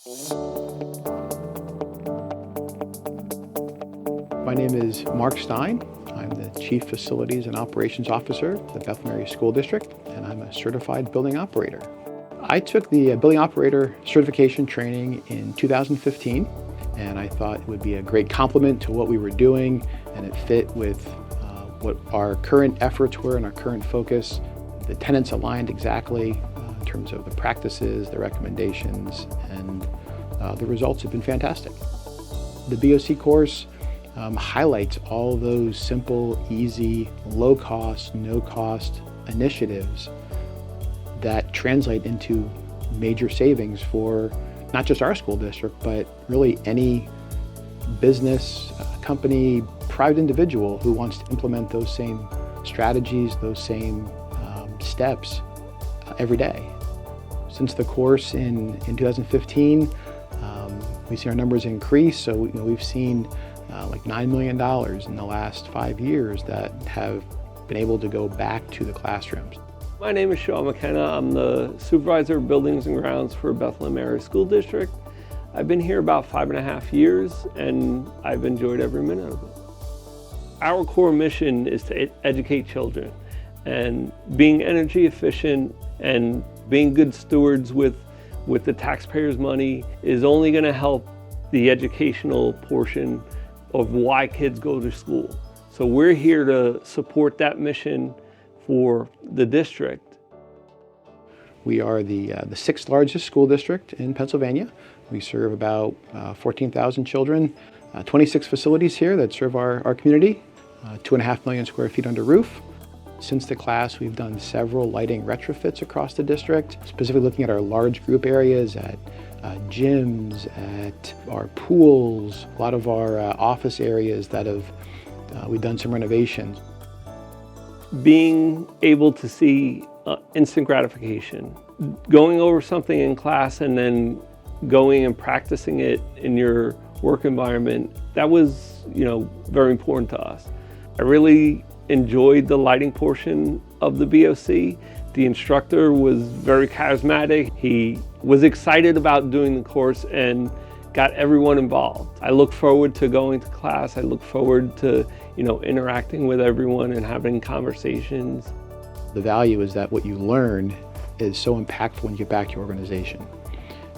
My name is Mark Stein. I'm the Chief Facilities and Operations Officer of the Bethlehem Area School District, and I'm a certified building operator. I took the building operator certification training in 2015, and I thought it would be a great complement to what we were doing, and it fit with what our current efforts were and our current focus. The tenants aligned exactly in terms of the practices, the recommendations, and the results have been fantastic. The BOC course highlights all those simple, easy, low-cost, no-cost initiatives that translate into major savings for not just our school district, but really any business, company, private individual who wants to implement those same strategies, those same steps every day. Since the course in 2015, we've seen our numbers increase. So we've seen like $9 million in the last 5 years that have been able to go back to the classrooms. My name is Sean McKenna. I'm the Supervisor of Buildings and Grounds for Bethlehem Area School District. I've been here about 5.5 years, and I've enjoyed every minute of it. Our core mission is to educate children, and being energy efficient and being good stewards with the taxpayers' money is only going to help the educational portion of why kids go to school. So we're here to support that mission for the district. We are the sixth largest school district in Pennsylvania. We serve about 14,000 children, 26 facilities here that serve our community, 2.5 million square feet under roof. Since the class, we've done several lighting retrofits across the district, specifically looking at our large group areas, at gyms, at our pools, a lot of our office areas that we've done some renovations. Being able to see instant gratification, going over something in class and then going and practicing it in your work environment, that was, very important to us. I really enjoyed the lighting portion of the BOC. The instructor was very charismatic. He was excited about doing the course and got everyone involved. I look forward to going to class. I look forward to, interacting with everyone and having conversations. The value is that what you learn is so impactful when you get back to your organization.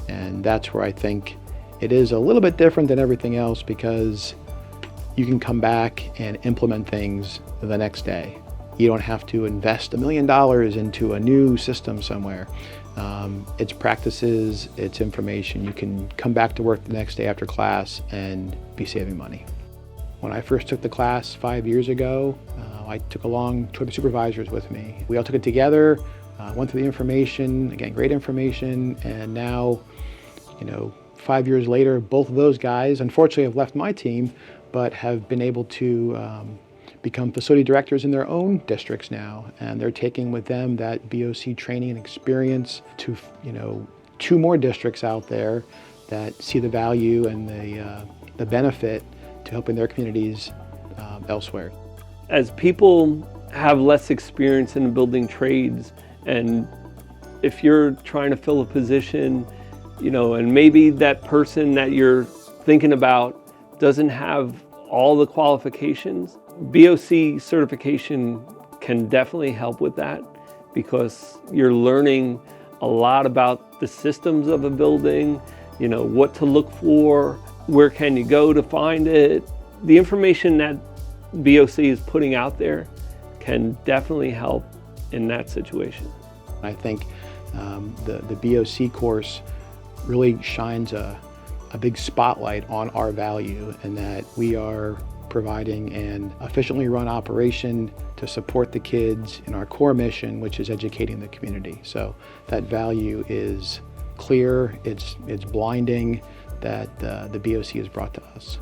And that's where I think it is a little bit different than everything else, because you can come back and implement things the next day. You don't have to invest $1 million into a new system somewhere. It's practices, it's information. You can come back to work the next day after class and be saving money. When I first took the class 5 years ago, I took along 2 other supervisors with me. We all took it together, went through the information, again, great information, and now, 5 years later, both of those guys, unfortunately, have left my team, but have been able to become facility directors in their own districts now, and they're taking with them that BOC training and experience to 2 more districts out there that see the value and the benefit to helping their communities elsewhere. As people have less experience in building trades, and if you're trying to fill a position, and maybe that person that you're thinking about doesn't have all the qualifications, BOC certification can definitely help with that, because you're learning a lot about the systems of a building, what to look for, where can you go to find it. The information that BOC is putting out there can definitely help in that situation. I think the BOC course really shines a big spotlight on our value, and that we are providing an efficiently run operation to support the kids in our core mission, which is educating the community. So that value is clear, it's blinding, that the BOC has brought to us.